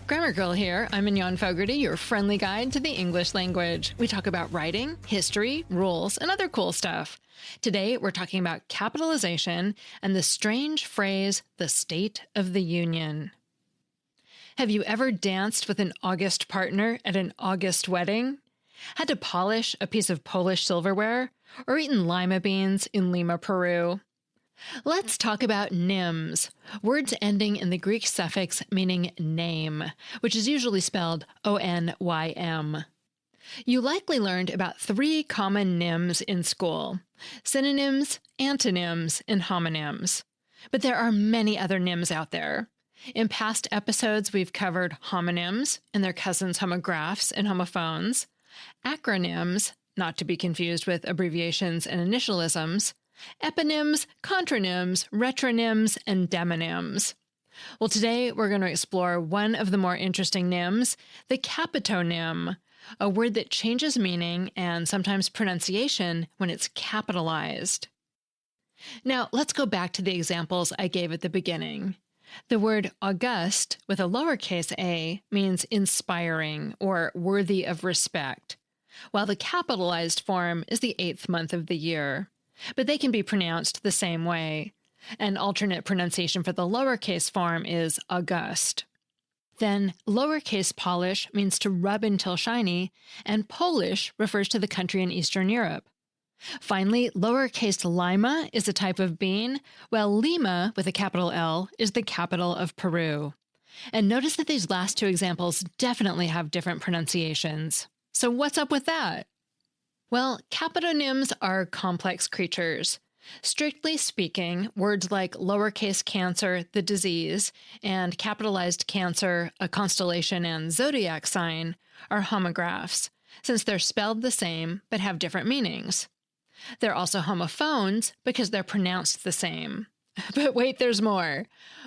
Grammar Girl here. I'm Mignon Fogarty, your friendly guide to the English language. We talk about writing, history, rules, and other cool stuff. Today, we're talking about capitalization and the strange phrase, the State of the Union. Have you ever danced with an August partner at an August wedding? Had to polish a piece of Polish silverware? Or eaten lima beans in Lima, Peru? Let's talk about Nims, words ending in the Greek suffix meaning name, which is usually spelled O-N-Y-M. You likely learned about 3 common Nims in school: synonyms, antonyms, and homonyms. But there are many other Nims out there. In past episodes, we've covered homonyms and their cousins homographs and homophones, acronyms, not to be confused with abbreviations and initialisms, eponyms, contronyms, retronyms, and demonyms. Well, today we're going to explore one of the more interesting Nims, the Capitonym, a word that changes meaning and sometimes pronunciation when it's capitalized. Now, let's go back to the examples I gave at the beginning. The word august with a lowercase a means inspiring or worthy of respect, while the capitalized form is the 8th month of the year. But they can be pronounced the same way. An alternate pronunciation for the lowercase form is August. Then, lowercase Polish means to rub until shiny, and Polish refers to the country in Eastern Europe. Finally, lowercase Lima is a type of bean, while Lima, with a capital L, is the capital of Peru. And notice that these last 2 examples definitely have different pronunciations. So what's up with that? Well, capitonyms are complex creatures. Strictly speaking, words like lowercase Cancer, the disease, and capitalized Cancer, a constellation and zodiac sign, are homographs, since they're spelled the same but have different meanings. They're also homophones because they're pronounced the same. But wait, there's more.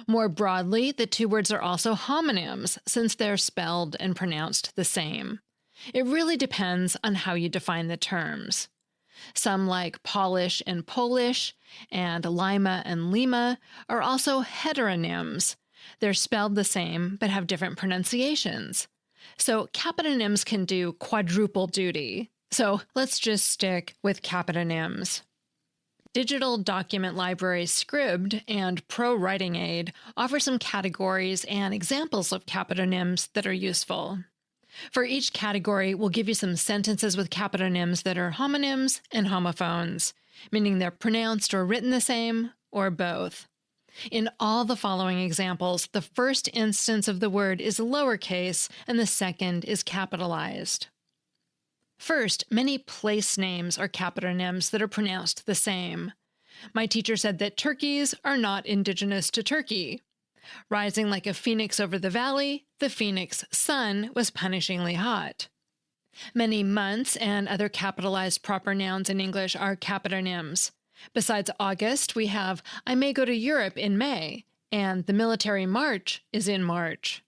More broadly, the 2 words are also homonyms, since they're spelled and pronounced the same. It really depends on how you define the terms. Some, like Polish and Polish, and Lima and Lima, are also heteronyms. They're spelled the same, but have different pronunciations. So capitonyms can do quadruple duty. So let's just stick with capitonyms. Digital document library Scribd and Pro Writing Aid offer some categories and examples of capitonyms that are useful. For each category, we'll give you some sentences with capitonyms that are homonyms and homophones, meaning they're pronounced or written the same, or both. In all the following examples, the first instance of the word is lowercase and the second is capitalized. First, many place names are capitonyms that are pronounced the same. My teacher said that turkeys are not indigenous to Turkey. Rising like a phoenix over the valley, the phoenix sun was punishingly hot. Many months and other capitalized proper nouns in English are capitonyms. Besides August, we have I may go to Europe in May, and the military march is in March.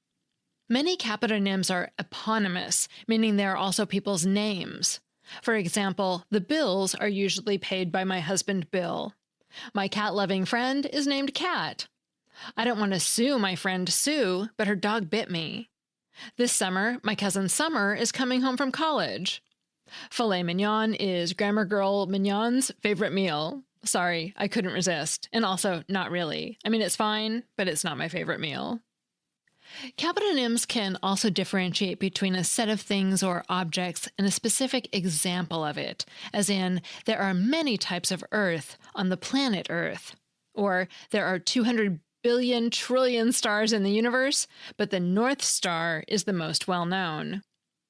Many capitonyms are eponymous, meaning they are also people's names. For example, the bills are usually paid by my husband Bill. My cat-loving friend is named Cat. I don't want to sue my friend Sue, but her dog bit me. This summer, my cousin Summer is coming home from college. Filet mignon is Grammar Girl Mignon's favorite meal. Sorry, I couldn't resist. And also, not really. I mean, it's fine, but it's not my favorite meal. Capitonyms can also differentiate between a set of things or objects and a specific example of it, as in, there are many types of Earth on the planet Earth. Or, there are 200 billion trillion stars in the universe, but the North Star is the most well-known.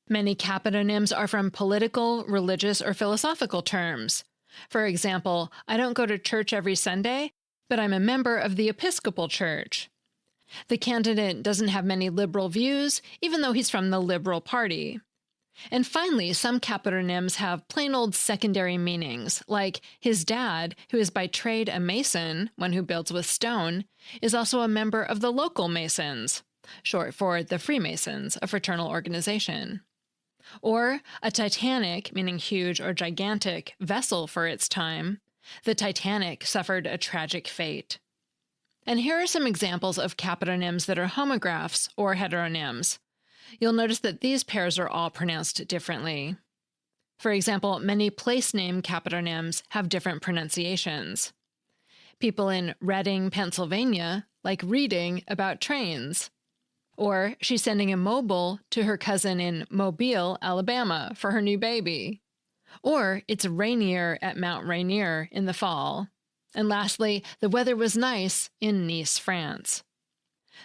Many capitonyms are from political, religious, or philosophical terms. For example, I don't go to church every Sunday, but I'm a member of the Episcopal Church. The candidate doesn't have many liberal views, even though he's from the Liberal Party. And finally, some capitonyms have plain old secondary meanings, like his dad, who is by trade a mason, one who builds with stone, is also a member of the local Masons, short for the Freemasons, a fraternal organization. Or a Titanic, meaning huge or gigantic, vessel for its time. The Titanic suffered a tragic fate. And here are some examples of capitonyms that are homographs or heteronyms. You'll notice that these pairs are all pronounced differently. For example, many place name capitonyms have different pronunciations. People in Reading, Pennsylvania, like reading about trains. Or she's sending a mobile to her cousin in Mobile, Alabama for her new baby. Or it's rainier at Mount Rainier in the fall. And lastly, the weather was nice in Nice, France.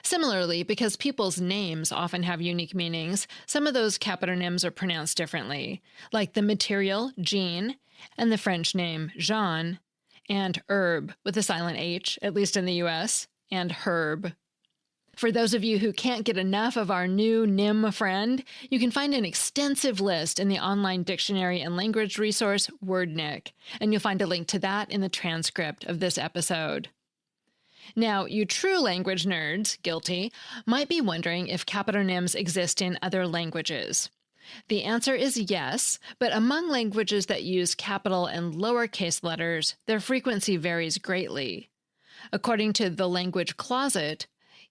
Similarly, because people's names often have unique meanings, some of those capitonyms are pronounced differently, like the material, Jean, and the French name, Jean, and herb, with a silent H, at least in the US, and herb. For those of you who can't get enough of our new Nim friend, you can find an extensive list in the online dictionary and language resource WordNick, and you'll find a link to that in the transcript of this episode. Now, you true language nerds, guilty, might be wondering if capitonyms exist in other languages. The answer is yes, but among languages that use capital and lowercase letters, their frequency varies greatly. According to the Language Closet,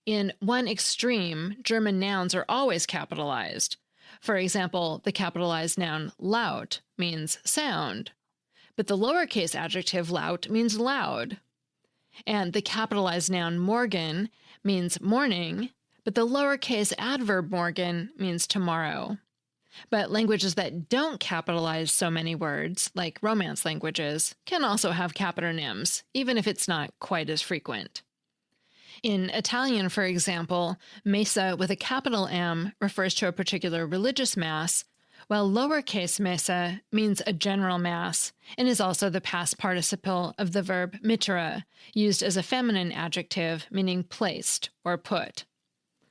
in one extreme, German nouns are always capitalized. For example, the capitalized noun laut means sound, but the lowercase adjective laut means loud. And the capitalized noun morgen means morning, but the lowercase adverb morgen means tomorrow. But languages that don't capitalize so many words, like Romance languages, can also have capitonyms, even if it's not quite as frequent. In Italian, for example, Messa with a capital M refers to a particular religious mass, while lowercase messa means a general mass and is also the past participle of the verb mittere, used as a feminine adjective meaning placed or put.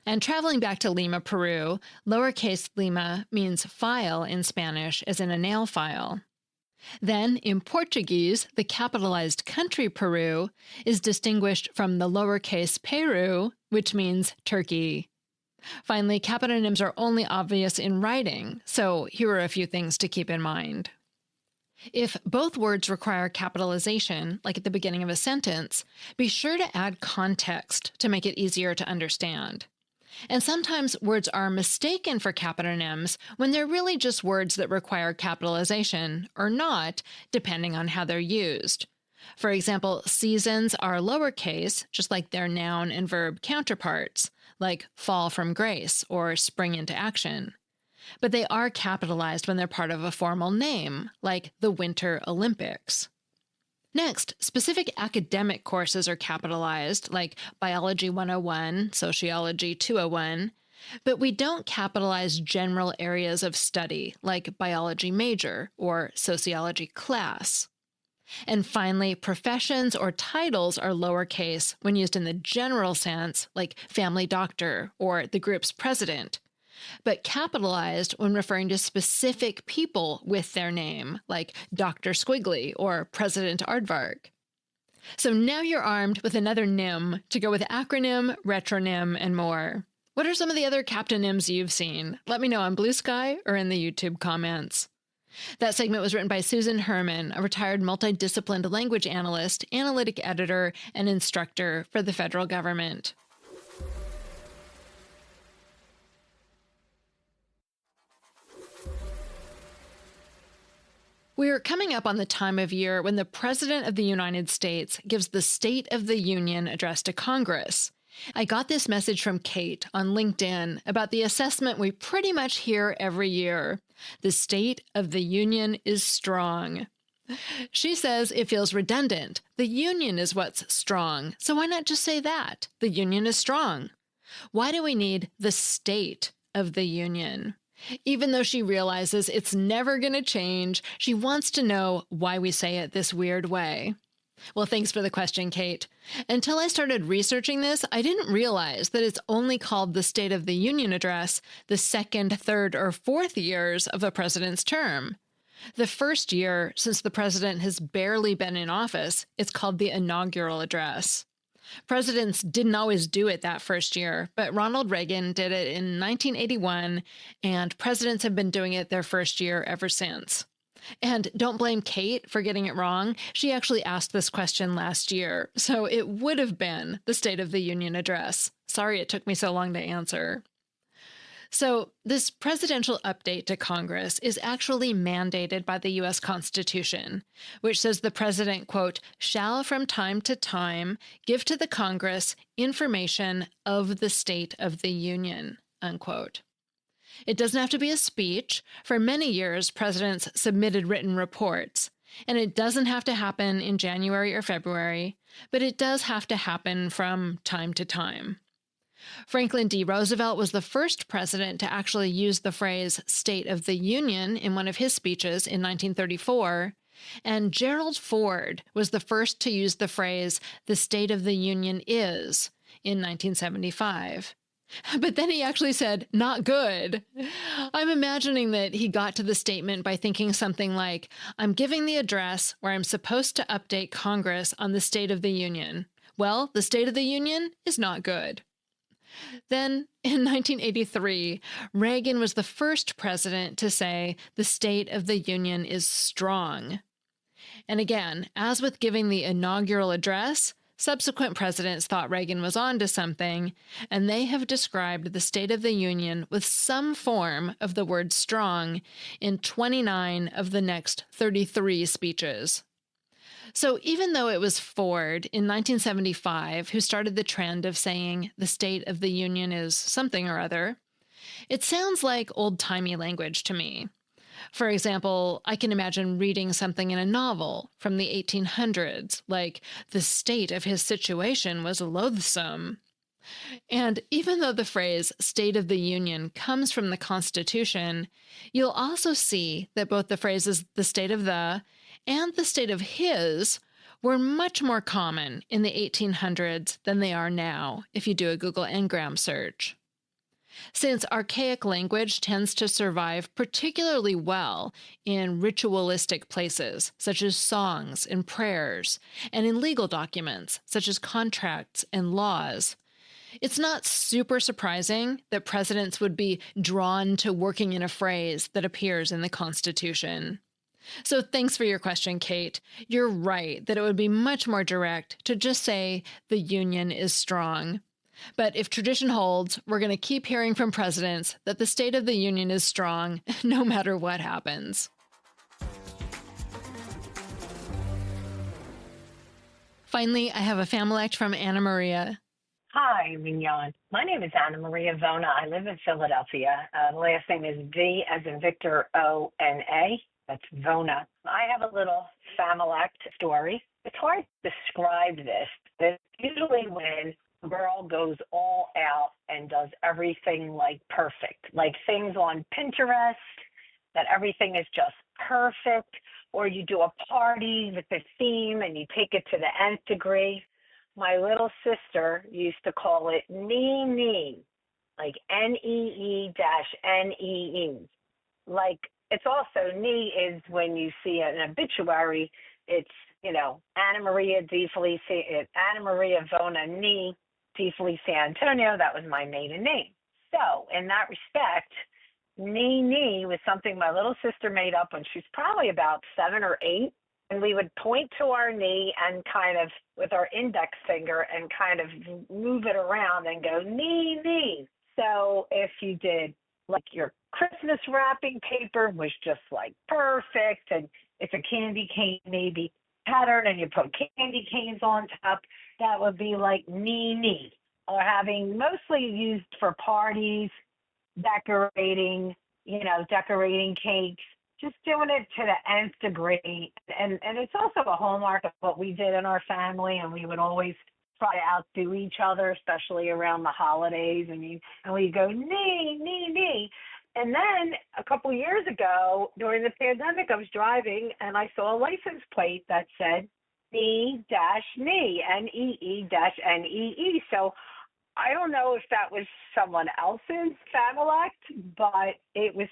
And traveling back to Lima, Peru, lowercase lima means file in Spanish, as in a nail file. Then, in Portuguese, the capitalized country Peru is distinguished from the lowercase Peru, which means Turkey. Finally, capitonyms are only obvious in writing, so here are a few things to keep in mind. If both words require capitalization, like at the beginning of a sentence, be sure to add context to make it easier to understand. And sometimes words are mistaken for capitonyms when they're really just words that require capitalization, or not, depending on how they're used. For example, seasons are lowercase, just like their noun and verb counterparts, like fall from grace or spring into action. But they are capitalized when they're part of a formal name, like the Winter Olympics. Next, specific academic courses are capitalized, like Biology 101, Sociology 201, but we don't capitalize general areas of study, like Biology major or Sociology class. And finally, professions or titles are lowercase when used in the general sense, like family doctor or the group's president, but capitalized when referring to specific people with their name, like Dr. Squiggly or President Aardvark. So now you're armed with another Nim to go with acronym, retronym, and more. What are some of the other capitonyms you've seen? Let me know on Blue Sky or in the YouTube comments. That segment was written by Susan Herman, a retired multidisciplined language analyst, analytic editor, and instructor for the federal government. We're coming up on the time of year when the President of the United States gives the State of the Union address to Congress. I got this message from Kate on LinkedIn about the assessment we pretty much hear every year. The State of the Union is strong. She says it feels redundant. The Union is what's strong, so why not just say that? The Union is strong. Why do we need the State of the Union? Even though she realizes it's never going to change, she wants to know why we say it this weird way. Well, thanks for the question, Kate. Until I started researching this, I didn't realize that it's only called the State of the Union Address the second, third, or fourth years of the president's term. The first year, since the president has barely been in office, it's called the inaugural address. Presidents didn't always do it that first year, but Ronald Reagan did it in 1981, and presidents have been doing it their first year ever since. And don't blame Kate for getting it wrong. She actually asked this question last year, so it would have been the State of the Union address. Sorry it took me so long to answer. So, this presidential update to Congress is actually mandated by the U.S. Constitution, which says the president, quote, shall from time to time give to the Congress information of the State of the Union, unquote. It doesn't have to be a speech. For many years, presidents submitted written reports. And it doesn't have to happen in January or February, but it does have to happen from time to time. Franklin D. Roosevelt was the first president to actually use the phrase State of the Union in one of his speeches in 1934, and Gerald Ford was the first to use the phrase the State of the Union is in 1975. But then he actually said, not good. I'm imagining that he got to the statement by thinking something like, I'm giving the address where I'm supposed to update Congress on the State of the Union. Well, the State of the Union is not good. Then, in 1983, Reagan was the first president to say the State of the Union is strong. And again, as with giving the inaugural address, subsequent presidents thought Reagan was on to something, and they have described the State of the Union with some form of the word strong in 29 of the next 33 speeches. So even though it was Ford in 1975 who started the trend of saying the State of the Union is something or other, it sounds like old-timey language to me. For example, I can imagine reading something in a novel from the 1800s, like the state of his situation was loathsome. And even though the phrase State of the Union comes from the Constitution, you'll also see that both the phrases the state of the and the state of his were much more common in the 1800s than they are now, if you do a Google Ngram search. Since archaic language tends to survive particularly well in ritualistic places, such as songs and prayers, and in legal documents, such as contracts and laws, it's not super surprising that presidents would be drawn to working in a phrase that appears in the Constitution. So thanks for your question, Kate. You're right that it would be much more direct to just say the Union is strong. But if tradition holds, we're going to keep hearing from presidents that the State of the Union is strong, no matter what happens. Finally, I have a Familect from Anam Maria. Hi, Mignon. My name is Anam Maria Vona. I live in Philadelphia. The last name is V as in Victor, O-N-A. That's Vona. I have a little Familect story. It's hard to describe this. It's usually when a girl goes all out and does everything like perfect, like things on Pinterest, that everything is just perfect, or you do a party with a theme and you take it to the nth degree. My little sister used to call it nee, like N-E-E-N-E-E. Like, it's also nee is when you see an obituary, it's, Anna Maria Anna Maria Vona Nee Di Felice Antonio. That was my maiden name. So in that respect, nee was something my little sister made up when she was probably about 7 or 8. And we would point to our knee and kind of, with our index finger, and kind of move it around and go, nee. So if you did, like, your Christmas wrapping paper was just, like, perfect, and it's a candy cane maybe pattern, and you put candy canes on top, that would be like nee. Or having mostly used for parties, decorating cakes, just doing it to the nth degree. And it's also a hallmark of what we did in our family, and we would always try to outdo each other, especially around the holidays, and we go nee. And then a couple years ago, during the pandemic, I was driving and I saw a license plate that said nee, N-E-E-N-E-E. So I don't know if that was someone else's Familect, but it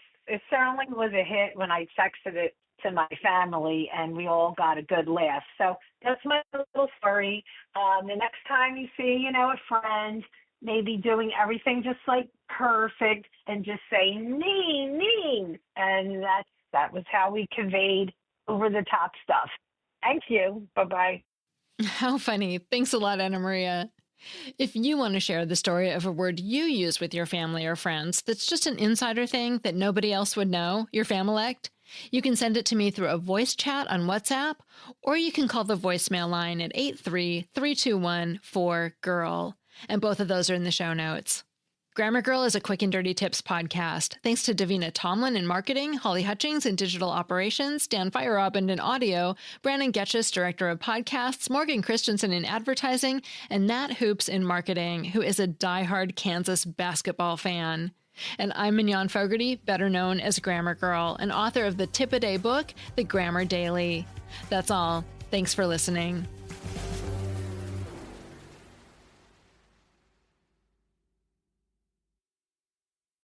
certainly was a hit when I texted it to my family, and we all got a good laugh. So that's my little story. The next time you see, a friend maybe doing everything just like perfect, and just say nee, and That was how we conveyed over-the-top stuff. Thank you. Bye-bye. How funny. Thanks a lot, Anna Maria. If you want to share the story of a word you use with your family or friends that's just an insider thing that nobody else would know, your Familect, you can send it to me through a voice chat on WhatsApp, or you can call the voicemail line at 833-214-GIRL. And both of those are in the show notes. Grammar Girl is a quick and dirty tips podcast. Thanks to Davina Tomlin in marketing, Holly Hutchings in digital operations, Dan Feierabend in audio, Brannan Goetschius, director of podcasts, Morgan Christianson in advertising, and Nat Hoops in marketing, who is a diehard Kansas basketball fan. And I'm Mignon Fogarty, better known as Grammar Girl, and author of the tip-a-day book, The Grammar Daily. That's all. Thanks for listening.